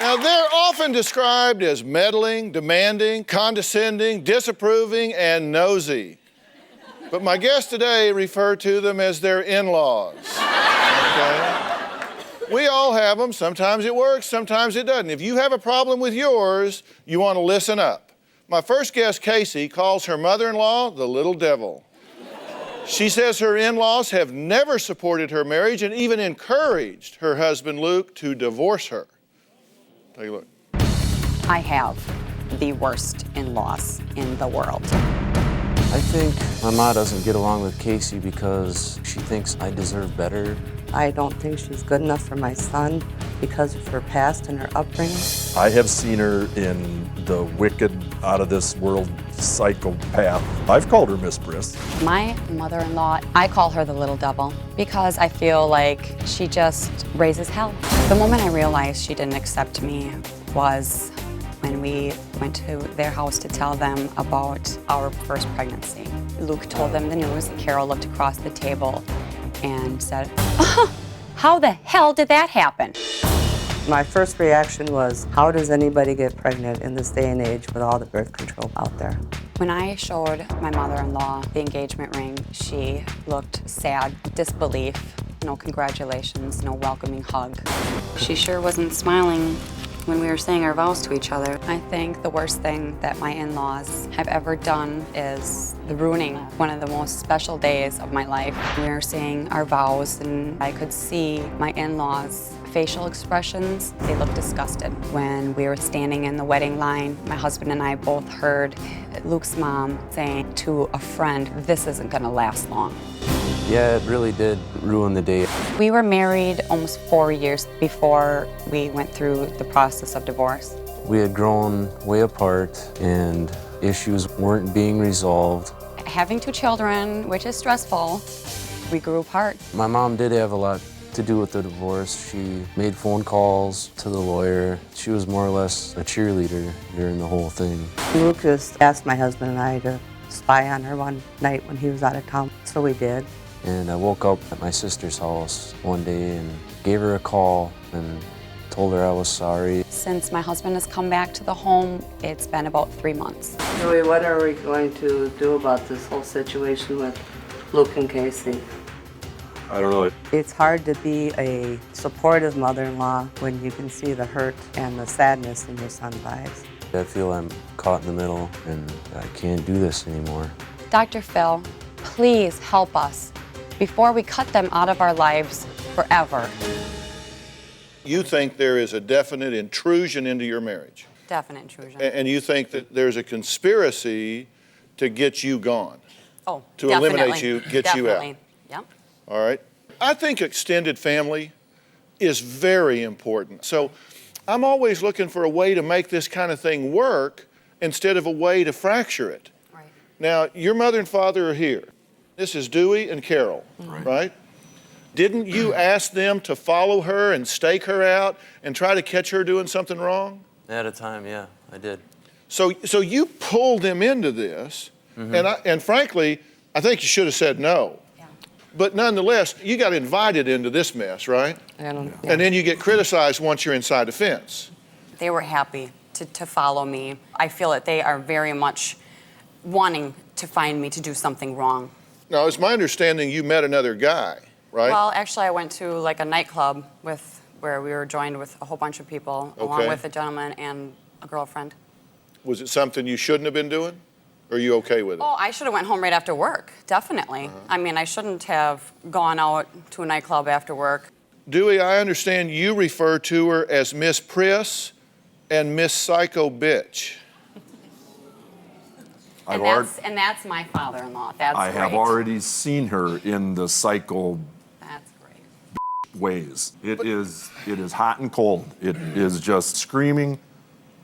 Now, they're often described as meddling, demanding, condescending, disapproving, and nosy. But my guests today refer to them as their in-laws. Okay? We all have them. Sometimes it works, sometimes it doesn't. If you have a problem with yours, you want to listen up. My first guest, Casey, calls her mother-in-law the little devil. She says her in-laws have never supported her marriage and even encouraged her husband, Luke, to divorce her. Take a look. I have the worst in-laws in the world. I think my mom doesn't get along with Casey because she thinks I deserve better. I don't think she's good enough for my son because of her past and her upbringing. I have seen her in the wicked, out-of-this-world psychopath. I've called her Miss Briss. My mother-in-law, I call her the little devil because I feel like she just raises hell. The moment I realized she didn't accept me was when we went to their house to tell them about our first pregnancy. Luke told them the news. Carol looked across the table and said, "Oh, how the hell did that happen?" My first reaction was, how does anybody get pregnant in this day and age with all the birth control out there? When I showed my mother-in-law the engagement ring, she looked sad, disbelief, no congratulations, no welcoming hug. She sure wasn't smiling when we were saying our vows to each other. I think the worst thing that my in-laws have ever done is ruining one of the most special days of my life. We were saying our vows and I could see my in-laws' facial expressions. They looked disgusted. When we were standing in the wedding line, my husband and I both heard Luke's mom saying to a friend, "This isn't gonna last long." Yeah, it really did ruin the day. We were married almost 4 years before we went through the process of divorce. We had grown way apart and issues weren't being resolved. Having 2 children, which is stressful, we grew apart. My mom did have a lot to do with the divorce. She made phone calls to the lawyer. She was more or less a cheerleader during the whole thing. Luke just asked my husband and I to spy on her one night when he was out of town, so we did. And I woke up at my sister's house one day and gave her a call and told her I was sorry. Since my husband has come back to the home, it's been about 3 months. Joey, what are we going to do about this whole situation with Luke and Casey? I don't know. It's hard to be a supportive mother-in-law when you can see the hurt and the sadness in your son's eyes. I feel I'm caught in the middle and I can't do this anymore. DrPhil, please help us before we cut them out of our lives forever. You think there is a definite intrusion into your marriage. Definite intrusion. And you think that there's a conspiracy to get you gone. Oh, to definitely. eliminate you, get you out. Definitely. Yep. All right? I think extended family is very important. So I'm always looking for a way to make this kind of thing work instead of a way to fracture it. Right. Now, your mother and father are here. This is Dewey and Carol, right? Didn't you ask them to follow her and stake her out and try to catch her doing something wrong? At a time, yeah, I did. So you pulled them into this, and frankly, I think you should have said no. Yeah. But nonetheless, you got invited into this mess, right? And And then you get criticized once you're inside the fence. They were happy to follow me. I feel that they are very much wanting to find me to do something wrong. Now, it's my understanding you met another guy, right? Well, actually, I went to like a nightclub where we were joined with a whole bunch of people, along Okay. with a gentleman and a girlfriend. Was it something you shouldn't have been doing? Or are you okay with it? Oh, I should have went home right after work, definitely. I mean, I shouldn't have gone out to a nightclub after work. Dewey, I understand you refer to her as Miss Priss and Miss Psycho Bitch. And that's my father-in-law. That's I have great. already seen her in the psycho That's great. ways. It is hot and cold. It is just screaming,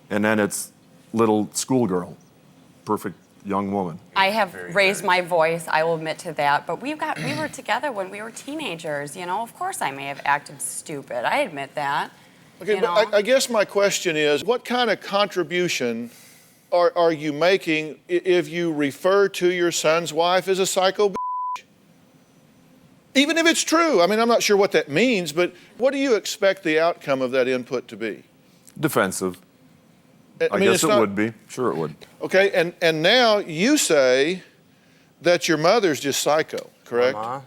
and then it's little schoolgirl, perfect young woman. I have raised my voice, I will admit to that, but we were together when we were teenagers, you know. Of course I may have acted stupid, I admit that. Okay, you but know? I guess my question is, what kind of contribution are you making if you refer to your son's wife as a psycho bitch? Even if it's true. I mean, I'm not sure what that means, but what do you expect the outcome of that input to be? Defensive. I mean, guess it's it not- would be. Sure, it would. Okay, and now you say that your mother's just psycho, correct? Ma?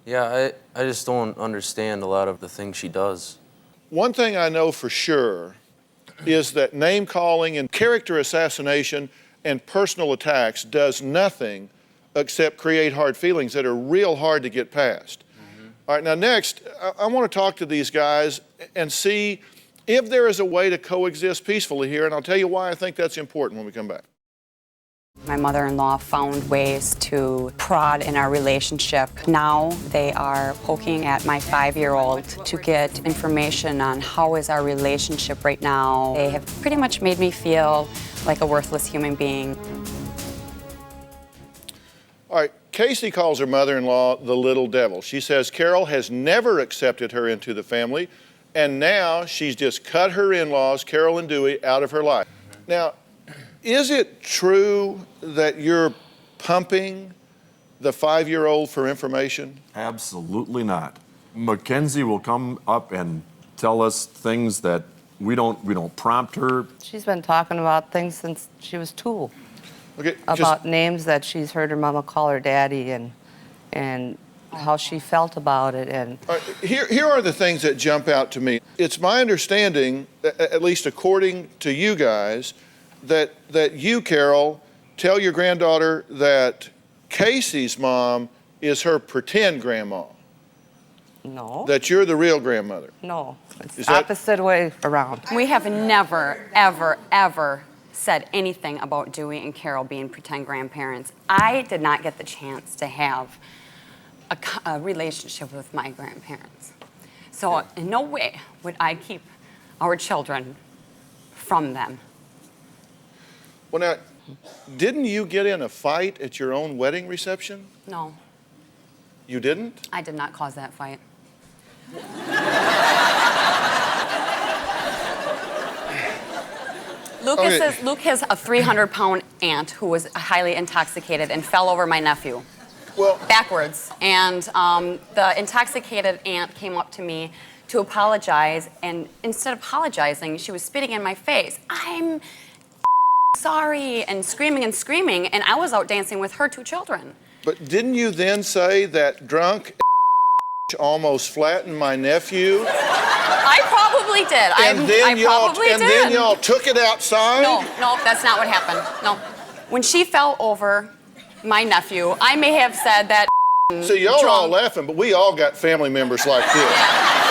Yeah, I just don't understand a lot of the things she does. One thing I know for sure is that name calling and character assassination and personal attacks does nothing except create hard feelings that are real hard to get past. All right, now next, I want to talk to these guys and see if there is a way to coexist peacefully here, and I'll tell you why I think that's important when we come back. My mother-in-law found ways to prod in our relationship. Now they are poking at my 5-year-old to get information on how is our relationship right now. They have pretty much made me feel like a worthless human being. All right, Casey calls her mother-in-law the little devil. She says Carol has never accepted her into the family, and now she's just cut her in-laws, Carol and Dewey, out of her life. Now, is it true that you're pumping the 5-year-old for information? Absolutely not. Mackenzie will come up and tell us things that we don't prompt her. She's been talking about things since she was 2. Okay, About names that she's heard her mama call her daddy and how she felt about it. And all right, here are the things that jump out to me. It's my understanding, at least according to you guys, that you, Carol, tell your granddaughter that Casey's mom is her pretend grandma, no, that you're the real grandmother. no, it's Is the that- opposite way around. We have never, ever, ever said anything about Dewey and Carol being pretend grandparents. I did not get the chance to have a relationship with my grandparents. So in no way would I keep our children from them. Well, now, didn't you get in a fight at your own wedding reception? No, You didn't? I did not cause that fight. Luke has a 300-pound aunt who was highly intoxicated and fell over my nephew Well, backwards. And the intoxicated aunt came up to me to apologize, and instead of apologizing, she was spitting in my face. I'm sorry, and screaming, and I was out dancing with her 2 children. but didn't you then say that drunk almost flattened my nephew? I probably did. Then y'all took it outside? No, that's not what happened. No. When she fell over my nephew, I may have said that. See, y'all are all drunk. laughing, but we all got family members like this.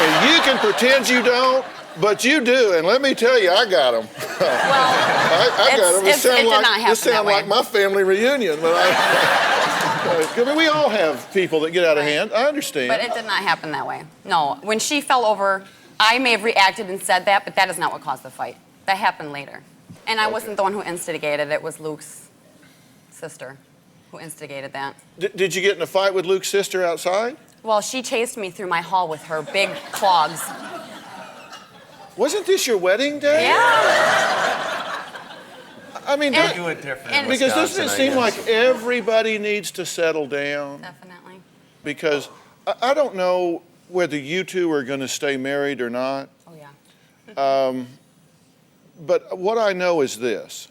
And you can pretend you don't, but you do. And let me tell you, I got them. Well, I got them. it did not happen This sound that way. like my family reunion. But I mean, we all have people that get out of hand. I understand. but it did not happen that way. No. When she fell over, I may have reacted and said that, but that is not what caused the fight. That happened later. And I wasn't the one who instigated it. It was Luke's sister who instigated that. Did you get in a fight with Luke's sister outside? Well, she chased me through my hall with her big clogs. Wasn't this your wedding day? Yeah. I mean, And- Do it different. and- because doesn't it Wisconsin, I seem guess. like everybody needs to settle down? Definitely. Because I don't know whether you two are going to stay married or not, Oh, yeah. but what I know is this.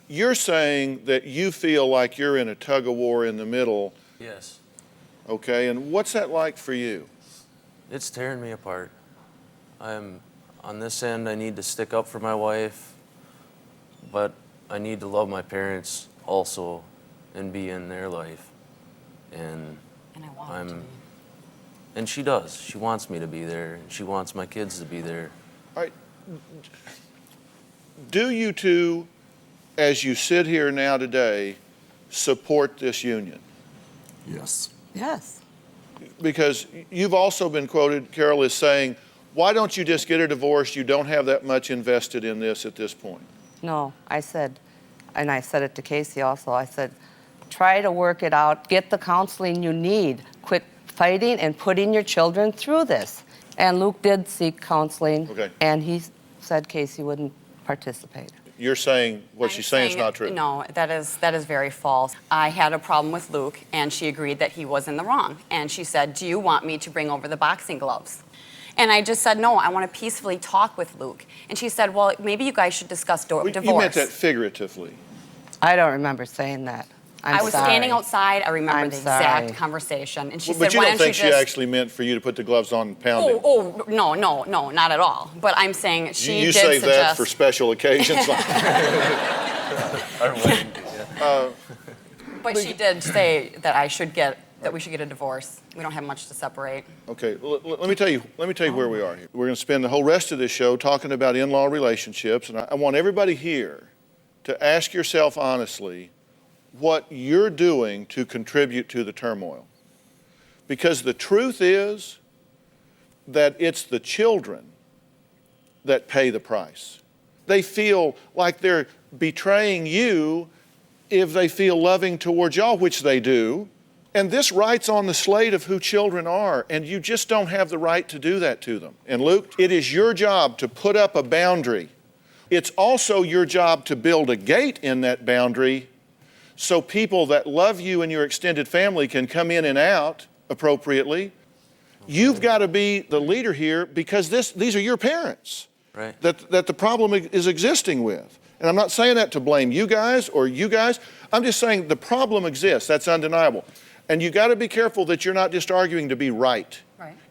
You're saying that you feel like you're in a tug of war in the middle, Yes. okay? And what's that like for you? It's tearing me apart. I'm on this end, I need to stick up for my wife, but I need to love my parents also and be in their life. And And I want her to be. and she does. She wants me to be there. And she wants my kids to be there. All right. Do you two, as you sit here now today, support this union? Yes. Yes. Because you've also been quoted, Carol, as saying, why don't you just get a divorce? You don't have that much invested in this at this point. No, I said, and I said it to Casey also, I said, try to work it out, get the counseling you need, quit fighting and putting your children through this. And Luke did seek counseling, Okay. and he said Casey wouldn't participate. You're saying what she's saying is not true. No, that is very false. I had a problem with Luke, and she agreed that he was in the wrong. And she said, do you want me to bring over the boxing gloves? And I just said, no, I want to peacefully talk with Luke. And she said, well, maybe you guys should discuss divorce. You meant that figuratively. I don't remember saying that. I was standing outside. I remember I'm the sorry. exact conversation. And she But said, you why don't don't you think she just... actually meant for you to put the gloves on and pound him? Oh, no, not at all. But I'm saying she You did save suggest... that for special occasions. Our wedding, yeah. But she did say that we should get a divorce. We don't have much to separate. Okay, let me tell you where we are here. We're going to spend the whole rest of this show talking about in-law relationships, and I want everybody here to ask yourself honestly what you're doing to contribute to the turmoil. Because the truth is that it's the children that pay the price. They feel like they're betraying you if they feel loving towards y'all, which they do. And this writes on the slate of who children are, and you just don't have the right to do that to them. And Luke, it is your job to put up a boundary. It's also your job to build a gate in that boundary so people that love you and your extended family can come in and out appropriately. You've got to be the leader here because these are your parents that the problem is existing with. And I'm not saying that to blame you guys or you guys. I'm just saying the problem exists. That's undeniable. And you got to be careful that you're not just arguing to be right.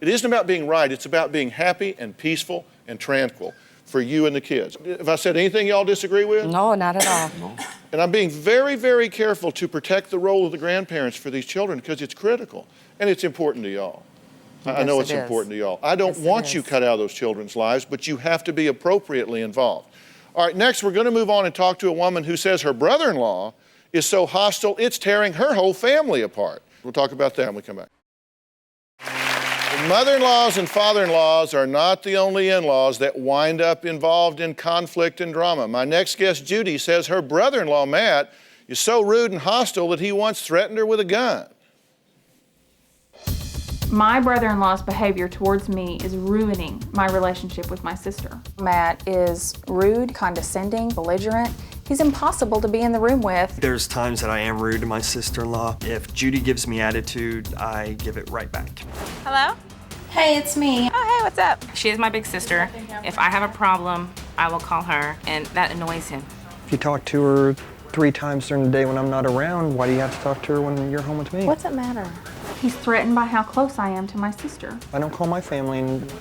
It isn't about being right. It's about being happy and peaceful and tranquil for you and the kids. Have I said anything y'all disagree with? No, not at all. No. And I'm being very, very careful to protect the role of the grandparents for these children because it's critical and it's important to y'all. I know it's important to y'all. I don't want you cut out of those children's lives, but you have to be appropriately involved. All right, next we're going to move on and talk to a woman who says her brother-in-law is so hostile it's tearing her whole family apart. We'll talk about that when we come back. Mother-in-laws and father-in-laws are not the only in-laws that wind up involved in conflict and drama. My next guest, Judy, says her brother-in-law, Matt, is so rude and hostile that he once threatened her with a gun. My brother-in-law's behavior towards me is ruining my relationship with my sister. Matt is rude, condescending, belligerent. He's impossible to be in the room with. There's times that I am rude to my sister-in-law. If Judy gives me attitude, I give it right back. Hello? Hey, it's me. Oh, hey, what's up? She is my big sister. If I have a problem, I will call her, and that annoys him. If you talk to her 3 times during the day when I'm not around, why do you have to talk to her when you're home with me? What's it matter? He's threatened by how close I am to my sister. I don't call my family and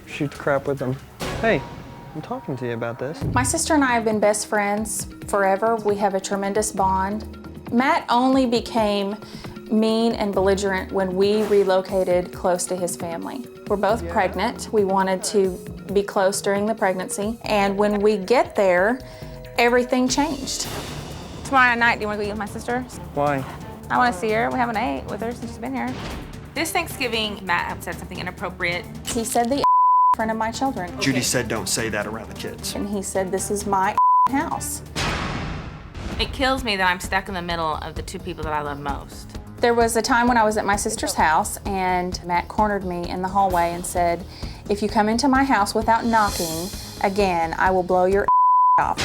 shoot the crap with them. Hey, I'm talking to you about this. My sister and I have been best friends forever. We have a tremendous bond. Matt only became mean and belligerent when we relocated close to his family. We're both pregnant. We wanted to be close during the pregnancy. And when we get there, everything changed. Tomorrow night, do you want to go eat with my sister? Why? I want to see her. We haven't ate with her since she's been here. This Thanksgiving, Matt had said something inappropriate. He said the in front of my children. Judy said don't say that around the kids. And he said, this is my house. It kills me that I'm stuck in the middle of the 2 people that I love most. There was a time when I was at my sister's house and Matt cornered me in the hallway and said, if you come into my house without knocking again, I will blow your off.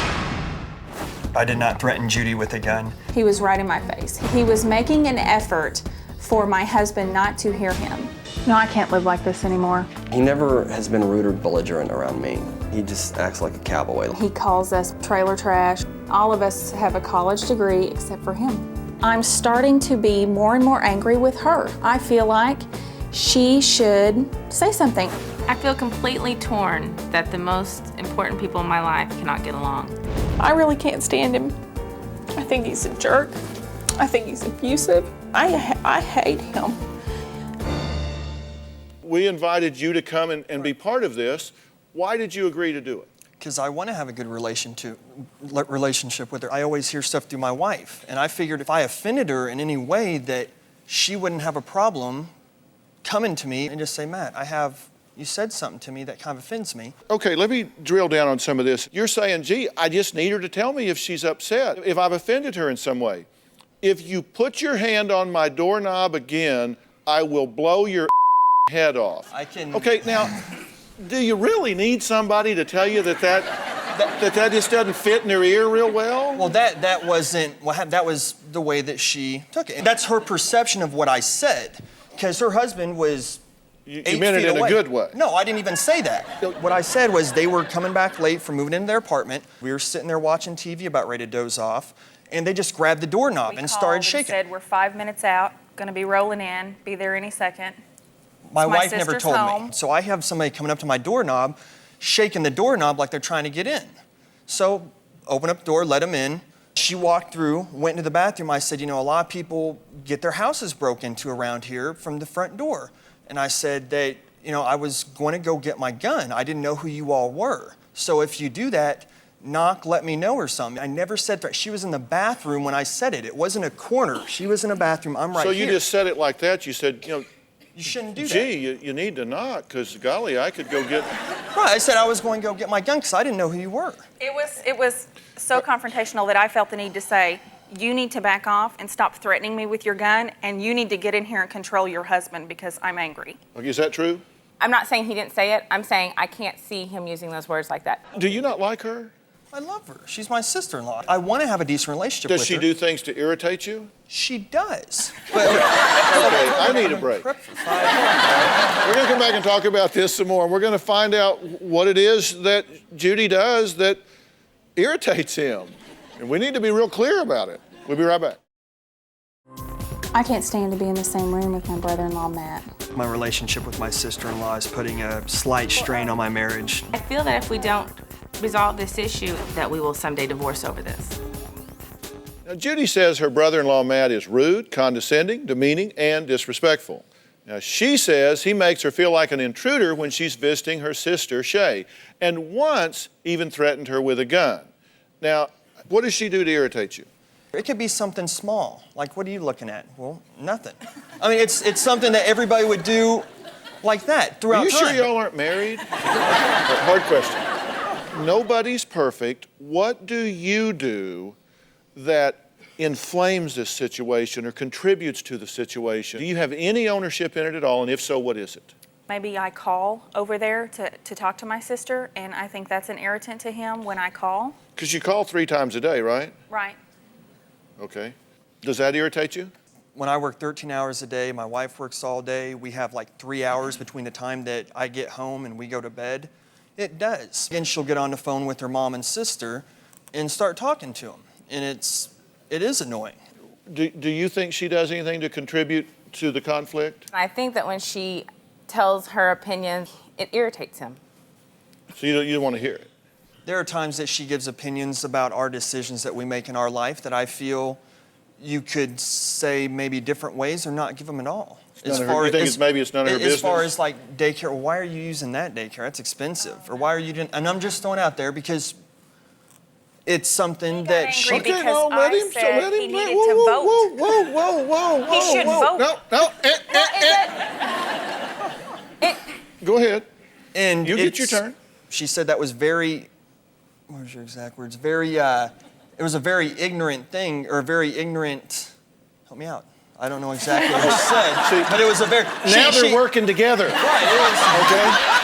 I did not threaten Judy with a gun. He was right in my face. He was making an effort for my husband not to hear him. No, I can't live like this anymore. He never has been rude or belligerent around me. He just acts like a cowboy. He calls us trailer trash. All of us have a college degree except for him. I'm starting to be more and more angry with her. I feel like she should say something. I feel completely torn that the most important people in my life cannot get along. I really can't stand him. I think he's a jerk. I think he's abusive. I hate him. We invited you to come and be part of this. Why did you agree to do it? Because I want to have a good relationship with her. I always hear stuff through my wife, and I figured if I offended her in any way that she wouldn't have a problem coming to me and just say, Matt, you said something to me that kind of offends me. Okay, let me drill down on some of this. You're saying, gee, I just need her to tell me if she's upset, if I've offended her in some way. If you put your hand on my doorknob again, I will blow your head off. I can... Okay, now, do you really need somebody to tell you that just doesn't fit in their ear real well? Well, that wasn't what happened. That was the way that she took it. And that's her perception of what I said, because her husband was You 8 meant it feet in a away. good way. No, I didn't even say that. What I said was they were coming back late from moving into their apartment. We were sitting there watching TV, about ready to doze off, and they just grabbed the doorknob and started shaking. Said, we're 5 minutes out, gonna be rolling in, be there any second. My My wife never sister's told me. home. So I have somebody coming up to my doorknob, shaking the doorknob like they're trying to get in. So open up the door, let them in. She walked through, went into the bathroom. I said, you know, a lot of people get their houses broke into around here from the front door. And I said that, you know, I was going to go get my gun. I didn't know who you all were. So if you do that, knock, let me know or something. I never said threat. She was in the bathroom when I said it. It wasn't a corner. She was in a bathroom. I'm right So here. you just said it like that. You said, you know, you shouldn't do that. gee, you need to knock, because golly, I could go get... Right, I said I was going to go get my gun because I didn't know who you were. It was so confrontational that I felt the need to say, you need to back off and stop threatening me with your gun, and you need to get in here and control your husband because I'm angry. Okay, is that true? I'm not saying he didn't say it. I'm saying I can't see him using those words like that. Do you not like her? I love her. She's my sister-in-law. I want to have a decent relationship Does with she her. do things to irritate you? She does. But, Okay, I need a break. We're We're going to come back and talk about this some more, and we're going to find out what it is that Judy does that irritates him. And we need to be real clear about it. We'll be right back. I can't stand to be in the same room with my brother-in-law, Matt. My relationship with my sister-in-law is putting a slight strain on my marriage. I feel that if we don't resolve this issue, that we will someday divorce over this. Now, Judy says her brother-in-law, Matt, is rude, condescending, demeaning, and disrespectful. Now, she says he makes her feel like an intruder when she's visiting her sister, Shay, and once even threatened her with a gun. Now, what does she do to irritate you? It could be something small. Like, what are you looking at? Well, nothing. I mean, it's something that everybody would do like that throughout Are you time. sure y'all aren't married? Hard question. Nobody's perfect. What do you do that inflames this situation or contributes to the situation? Do you have any ownership in it at all? And if so, what is it? Maybe I call over there to talk to my sister, and I think that's an irritant to him when I call. Because you call 3 times a day, right? Right. Okay. Does that irritate you? When I work 13 hours a day, my wife works all day. We have like 3 hours between the time that I get home and we go to bed. It does. And she'll get on the phone with her mom and sister and start talking to them. And it is annoying. Do you think she does anything to contribute to the conflict? I think that when she tells her opinion, it irritates him. So you don't want to hear it? There are times that she gives opinions about our decisions that we make in our life that I feel you could say maybe different ways or not give them at all. You think maybe it's none of her business? As far as like daycare, well, why are you using that daycare? That's expensive. Or why are you doing, and I'm just throwing it out there because it's something that she... Okay, because I said he needed to vote. Whoa. He should vote. No. Go ahead. And you get your turn. She said that was very, what was your exact words? It was a very ignorant thing, or a very ignorant, help me out. I don't know exactly what she said, but it was a very... Now they're working together. Right, it was... Okay?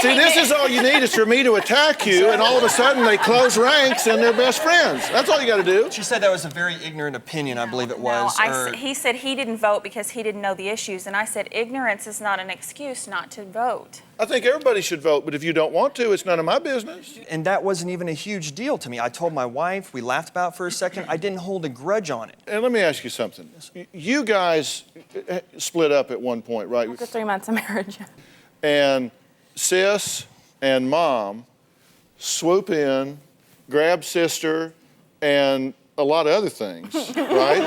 See, this is all you need is for me to attack you, and all of a sudden they close ranks and they're best friends. That's all you got to do. She said that was a very ignorant opinion, I believe it was. He said he didn't vote because he didn't know the issues, and I said ignorance is not an excuse not to vote. I think everybody should vote, but if you don't want to, it's none of my business. And that wasn't even a huge deal to me. I told my wife, we laughed about it for a second. I didn't hold a grudge on it. And let me ask you something. You guys split up at one point, right? After 3 months of marriage. And sis and mom swoop in, grab sister, and a lot of other things, right?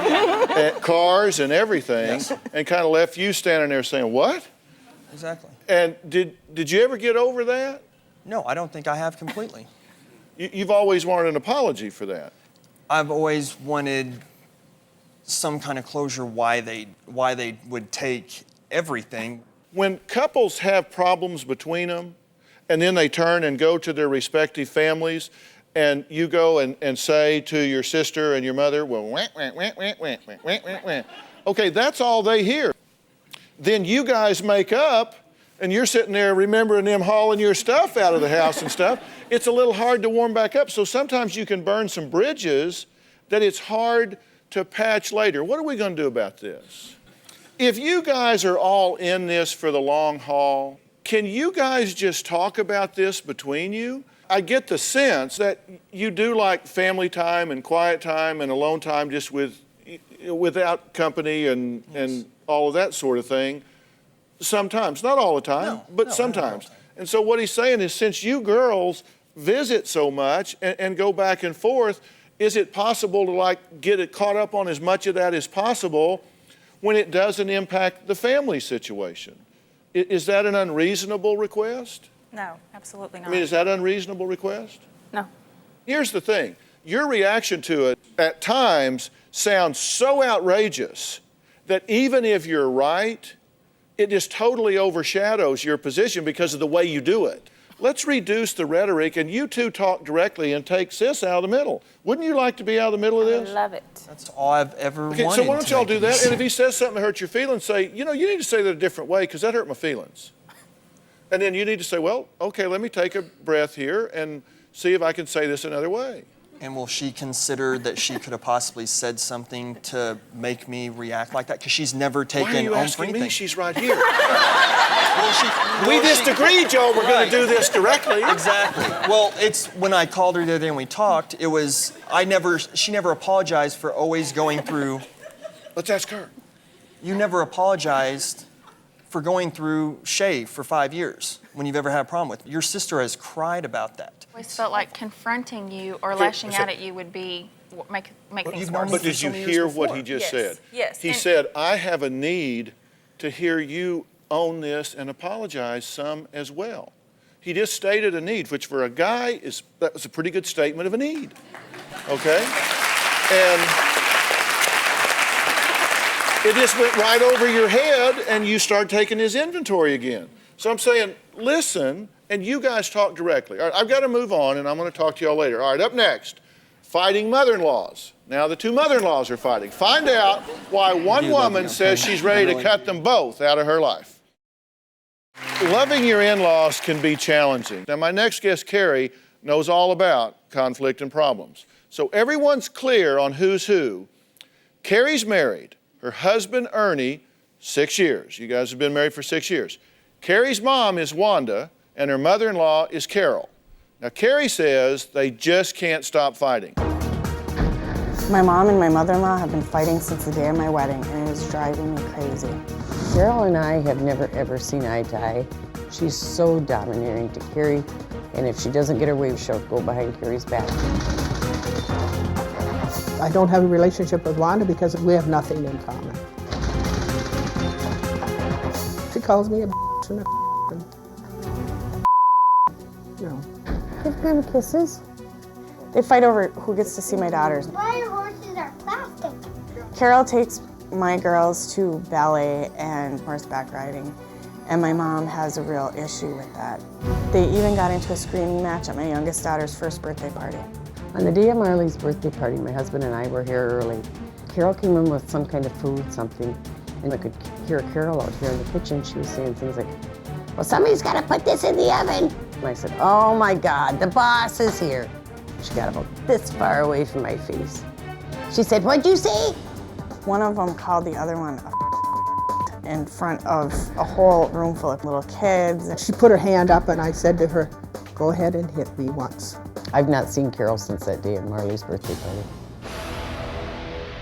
And cars and everything, yes. And kind of left you standing there saying, what? Exactly. And did you ever get over that? No, I don't think I have completely. You've always wanted an apology for that. I've always wanted some kind of closure why they would take everything. When couples have problems between them, and then they turn and go to their respective families, and you go and say to your sister and your mother, well, wah, wah, wah, wah, wah, wah, wah, wah, wah. Okay, that's all they hear. Then you guys make up, and you're sitting there remembering them hauling your stuff out of the house and stuff. It's a little hard to warm back up. So sometimes you can burn some bridges that it's hard to patch later. What are we going to do about this? If you guys are all in this for the long haul, can you guys just talk about this between you? I get the sense that you do like family time and quiet time and alone time just without company and all of that sort of thing. Sometimes, not all the time, but sometimes. And so what he's saying is, since you girls visit so much and go back and forth, is it possible to like get it caught up on as much of that as possible when it doesn't impact the family situation? Is that an unreasonable request? No, absolutely not. I mean, is that an unreasonable request? No. Here's the thing. Your reaction to it at times sounds so outrageous that even if you're right, it just totally overshadows your position because of the way you do it. Let's reduce the rhetoric and you two talk directly and take sis out of the middle. Wouldn't you like to be out of the middle of this? I love it. That's all I've ever wanted. Okay, so why don't y'all do that? And if he says something that hurts your feelings, say, you know, you need to say that a different way because that hurt my feelings. And then you need to say, well, okay, let me take a breath here and see if I can say this another way. And will she consider that she could have possibly said something to make me react like that? Because she's never taken Why are you on for asking anything. me? She's right here. We just agreed, Joe, we're going to do this directly. Exactly. Well, it's when I called her the other day and we talked, it was, she never apologized for always going through. Let's ask her. You never apologized for going through Shay for 5 years when you've ever had a problem with. Your sister has cried about that. I always felt like confronting you or lashing out at you would be make things worse. But did you hear what he just said? Yes. He said, I have a need to hear you own this and apologize some as well. He just stated a need, which for a guy that was a pretty good statement of a need. Okay? And it just went right over your head and you start taking his inventory again. So I'm saying, listen, and you guys talk directly. All right, I've got to move on and I'm going to talk to y'all later. All right, up next, fighting mother-in-laws. Now the two mother-in-laws are fighting. Find out why one woman says she's ready to cut them both out of her life. Loving your in-laws can be challenging. Now my next guest, Carrie, knows all about conflict and problems. So everyone's clear on who's who. Carrie's married. Her husband, Ernie, 6 years. You guys have been married for 6 years. Carrie's mom is Wanda, and her mother-in-law is Carol. Now, Carrie says they just can't stop fighting. My mom and my mother-in-law have been fighting since the day of my wedding, and it is driving me crazy. Carol and I have never, ever seen eye to eye. She's so domineering to Carrie, and if she doesn't get her way, she'll go behind Carrie's back. I don't have a relationship with Wanda because we have nothing in common. She calls me a bitch and Give them kisses. They fight over who gets to see my daughters. Why horses are plastic? Carol takes my girls to ballet and horseback riding, and my mom has a real issue with that. They even got into a screaming match at my youngest daughter's first birthday party. On the day of Marley's birthday party, my husband and I were here early. Carol came in with some kind of food, something, and I could hear Carol out here in the kitchen. She was saying things like, well, somebody's got to put this in the oven. And I said, oh my God, the boss is here. She got about this far away from my face. She said, what'd you say? One of them called the other one a in front of a whole room full of little kids. She put her hand up and I said to her, go ahead and hit me once. I've not seen Carol since that day of Marley's birthday party.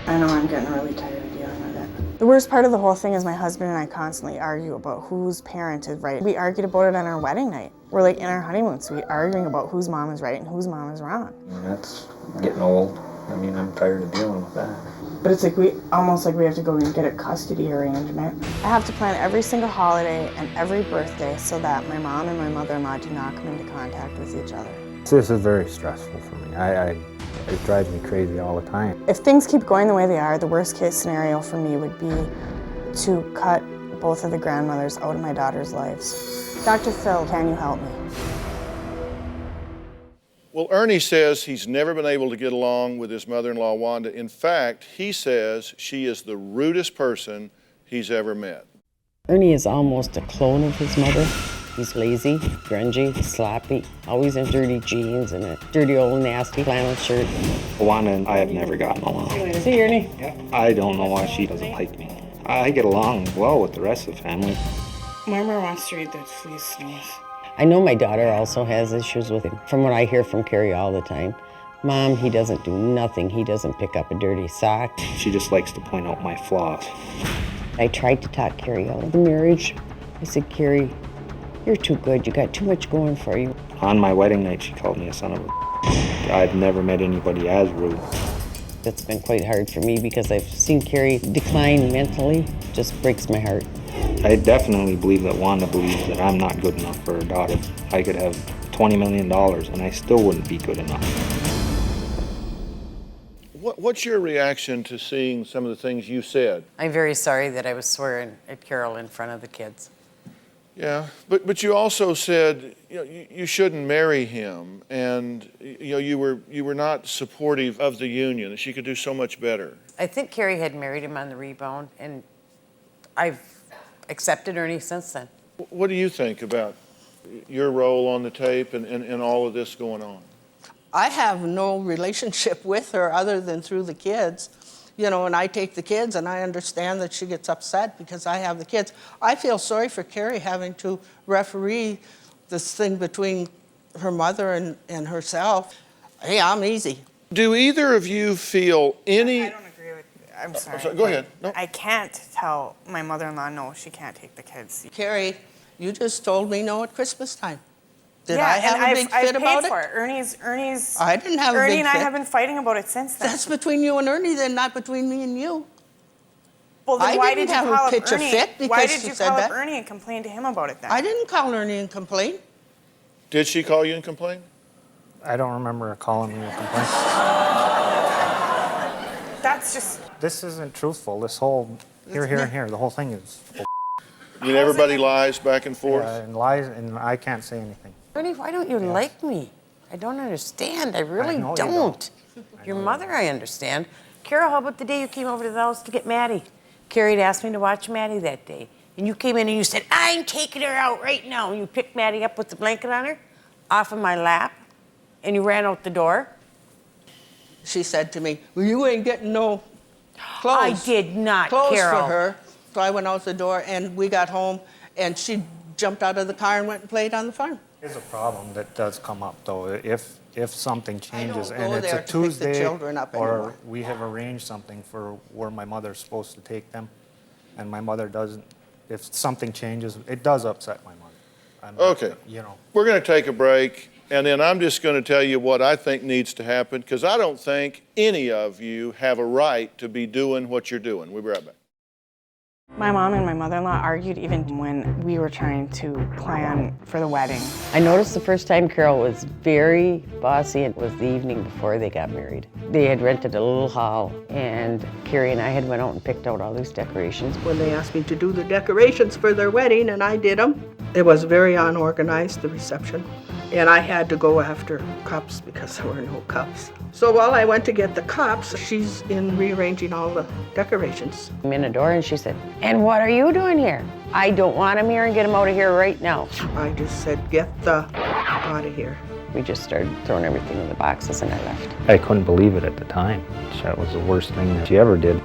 I know I'm getting really tired of dealing with it. The worst part of the whole thing is my husband and I constantly argue about whose parent is right. We argued about it on our wedding night. We're like in our honeymoon suite arguing about whose mom is right and whose mom is wrong. That's getting old. I mean, I'm tired of dealing with that. But it's like we have to go and get a custody arrangement. I have to plan every single holiday and every birthday so that my mom and my mother-in-law do not come into contact with each other. This is very stressful for me. It drives me crazy all the time. If things keep going the way they are, the worst case scenario for me would be to cut both of the grandmothers out of my daughter's lives. Dr. Phil, can you help me? Well, Ernie says he's never been able to get along with his mother-in-law, Wanda. In fact, he says she is the rudest person he's ever met. Ernie is almost a clone of his mother. He's lazy, grungy, sloppy, always in dirty jeans and a dirty old nasty flannel shirt. Wanda and I have never gotten along. See, Ernie? I don't know why she doesn't like me. I get along well with the rest of the family. Mama wants to read the fleece news. I know my daughter also has issues with him. From what I hear from Carrie all the time, Mom, he doesn't do nothing. He doesn't pick up a dirty sock. She just likes to point out my flaws. I tried to talk Carrie out of the marriage. I said, Carrie, you're too good. You got too much going for you. On my wedding night, she called me a son of a... I've never met anybody as rude. It's been quite hard for me because I've seen Carrie decline mentally. Just breaks my heart. I definitely believe that Wanda believes that I'm not good enough for her daughter. I could have $20 million and I still wouldn't be good enough. What's your reaction to seeing some of the things you said? I'm very sorry that I was swearing at Carol in front of the kids. Yeah, but you also said you shouldn't marry him, and you were not supportive of the union. She could do so much better. I think Carrie had married him on the rebound, and I've accepted Ernie since then. What do you think about your role on the tape and all of this going on? I have no relationship with her other than through the kids. And I take the kids, and I understand that she gets upset because I have the kids. I feel sorry for Carrie having to referee this thing between her mother and herself. Hey, I'm easy. Do either of you feel any... I don't agree with... I'm sorry. Go ahead. No. I can't tell my mother-in-law, no, she can't take the kids. Carrie, you just told me no at Christmas time. Did yeah, I have and a big fit about for it? Ernie's. I didn't have a big fit. Ernie and I have been fighting about it since then. That's between you and Ernie, then, not between me and you. Well, then why didn't did you have call a up pitch Ernie? of fit because Why did she you said call that. up Ernie and complain to him about it then? I didn't call Ernie and complain. Did she call you and complain? I don't remember her calling me a complaint. That's just... This isn't truthful. This whole here, the whole thing is full. I mean, everybody lies back and forth? Yeah, and lies, and I can't say anything. Ernie, why don't you like me? I don't understand. I really know you don't. Your mother, I understand. Carol, how about the day you came over to the house to get Maddie? Carrie had asked me to watch Maddie that day. And you came in and you said, I'm taking her out right now. And you picked Maddie up with the blanket on her, off of my lap, and you ran out the door. She said to me, well, you ain't getting no clothes. I did not, clothes Carol. for her. So I went out the door, and we got home, and she jumped out of the car and went and played on the farm. There's a problem that does come up, though. If something changes go and it's there a to pick the Tuesday, children up or anymore. we have arranged something for where my mother's supposed to take them, and my mother doesn't, if something changes, it does upset my mother. Okay. We're going to take a break, and then I'm just going to tell you what I think needs to happen, because I don't think any of you have a right to be doing what you're doing. We'll be right back. My mom and my mother-in-law argued even when we were trying to plan for the wedding. I noticed the first time Carol was very bossy. It was the evening before they got married. They had rented a little hall, and Carrie and I had went out and picked out all these decorations. When they asked me to do the decorations for their wedding, and I did them, it was very unorganized, the reception. And I had to go after cups because there were no cups. So while I went to get the cups, she's in rearranging all the decorations. I'm in the door and she said, and what are you doing here? I don't want him here and get him out of here right now. I just said, get the out of here. We just started throwing everything in the boxes and I left. I couldn't believe it at the time. That was the worst thing that she ever did.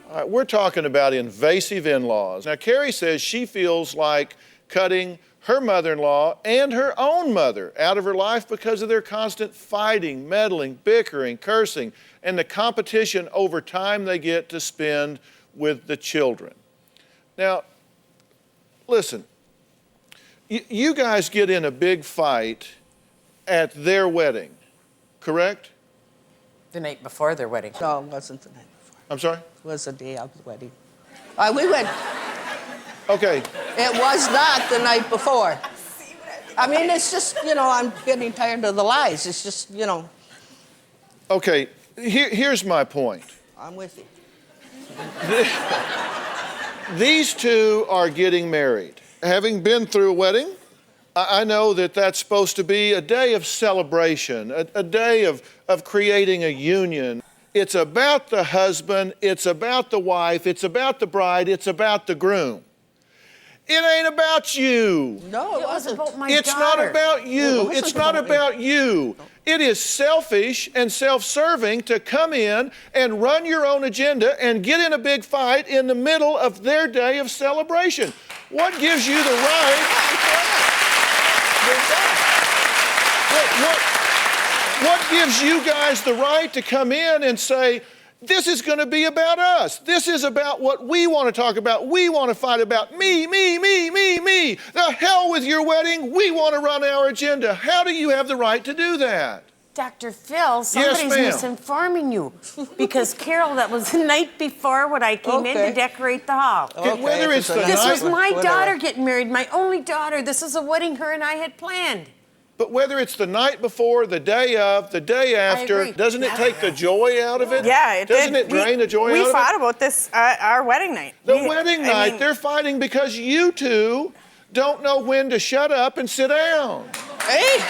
All right, we're talking about invasive in-laws. Now, Carrie says she feels like cutting her mother-in-law and her own mother out of her life because of their constant fighting, meddling, bickering, cursing, and the competition over time they get to spend with the children. Now, listen, you guys get in a big fight at their wedding, correct? The night before their wedding. No, it wasn't the night before. I'm sorry? It was the day of the wedding. We went. Okay. It was not the night before. I mean, it's just, I'm getting tired of the lies. It's just, Okay, here's my point. I'm with you. These two are getting married. Having been through a wedding, I know that that's supposed to be a day of celebration, a day of creating a union. It's about the husband, it's about the wife, it's about the bride, it's about the groom. It ain't about you. No, It was about my It's daughter. not about you. It's not about you. It is selfish and self-serving to come in and run your own agenda and get in a big fight in the middle of their day of celebration. What gives you the right? What gives you guys the right to come in and say, this is going to be about us. This is about what we want to talk about. We want to fight about me. The hell with your wedding. We want to run our agenda. How do you have the right to do that? Dr. Phil, somebody's ma'am. misinforming you. Because Carol, that was the night before when I came in to decorate the hall. Whether it's the This night, was my daughter getting married, my only daughter. This is a wedding her and I had planned. but whether it's the night before, the day of, the day after, agree. doesn't it take the joy out of it? Yeah, it Doesn't did. it drain the joy out of We it? fought about this our wedding night. The wedding night, they're fighting because you two don't know when to shut up and sit down. Hey!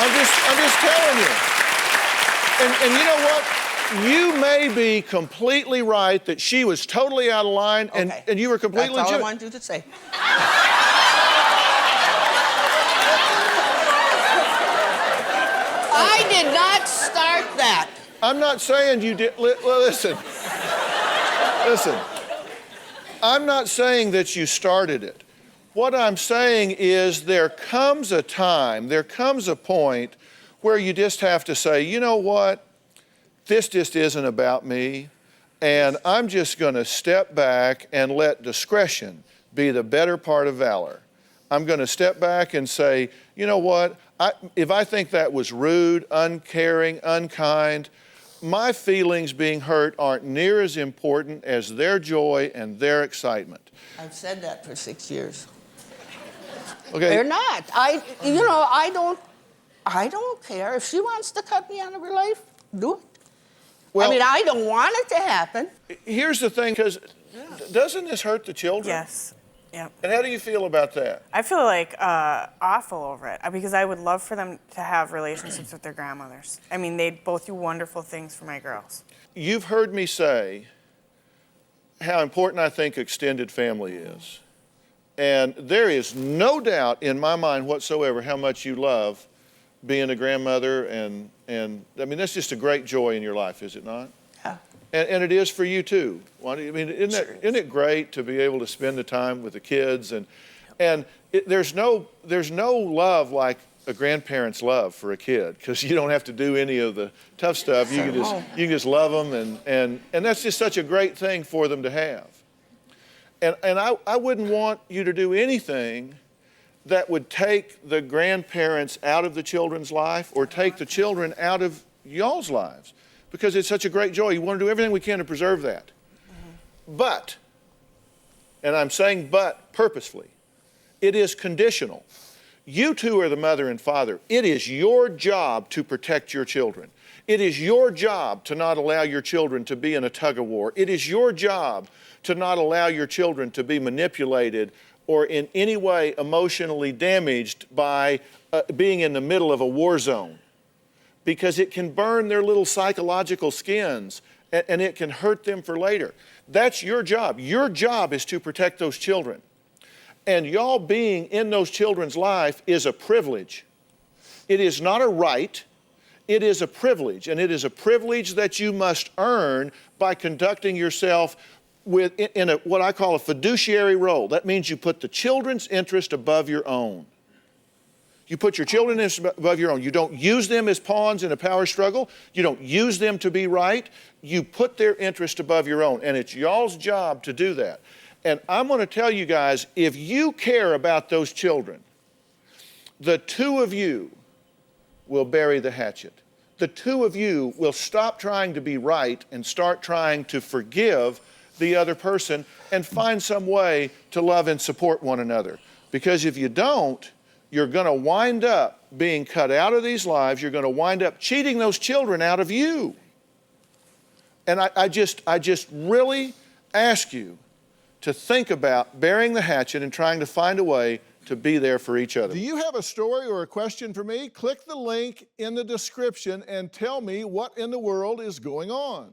I'm just telling you. And you know what? You may be completely right that she was totally out of line, and you were completely That's all I legitimate. wanted you to say. I did not start that. I'm not saying you did. Listen. Listen. I'm not saying that you started it. What I'm saying is there comes a time, there comes a point where you just have to say, you know what? This just isn't about me, and I'm just going to step back and let discretion be the better part of valor. I'm going to step back and say, you know what? If I think that was rude, uncaring, unkind, my feelings being hurt aren't near as important as their joy and their excitement. I've said that for 6 years. Okay. They're not. I don't care. If she wants to cut me out of her life, do it. Well, I mean, I don't want it to happen. Here's the thing, because doesn't this hurt the children? Yes. Yeah. And how do you feel about that? I feel like awful over it because I would love for them to have relationships with their grandmothers. I mean, they'd both do wonderful things for my girls. You've heard me say how important I think extended family is. And there is no doubt in my mind whatsoever how much you love being a grandmother, and I mean, that's just a great joy in your life, is it not? Yeah. And it is for you too. I mean, isn't it great to be able to spend the time with the kids? There's no love like a grandparent's love for a kid, because you don't have to do any of the tough stuff. You can just love them, and that's just such a great thing for them to have. And I wouldn't want you to do anything that would take the grandparents out of the children's life or take the children out of y'all's lives, because it's such a great joy. You want to do everything we can to preserve that. But, and I'm saying but purposefully, it is conditional. You two are the mother and father. It is your job to protect your children. It is your job to not allow your children to be in a tug of war. It is your job to not allow your children to be manipulated or in any way emotionally damaged by being in the middle of a war zone, because it can burn their little psychological skins and it can hurt them for later. That's your job. Your job is to protect those children. And y'all being in those children's life is a privilege. It is not a right. It is a privilege, and it is a privilege that you must earn by conducting yourself in what I call a fiduciary role. That means you put the children's interest above your own. You put your children's interest above your own. You don't use them as pawns in a power struggle. You don't use them to be right. You put their interest above your own, and it's y'all's job to do that. And I'm going to tell you guys, if you care about those children, the two of you will bury the hatchet. The two of you will stop trying to be right and start trying to forgive the other person and find some way to love and support one another. Because if you don't, you're going to wind up being cut out of these lives. You're going to wind up cheating those children out of you. And I just really ask you to think about burying the hatchet and trying to find a way to be there for each other. Do you have a story or a question for me? Click the link in the description and tell me what in the world is going on.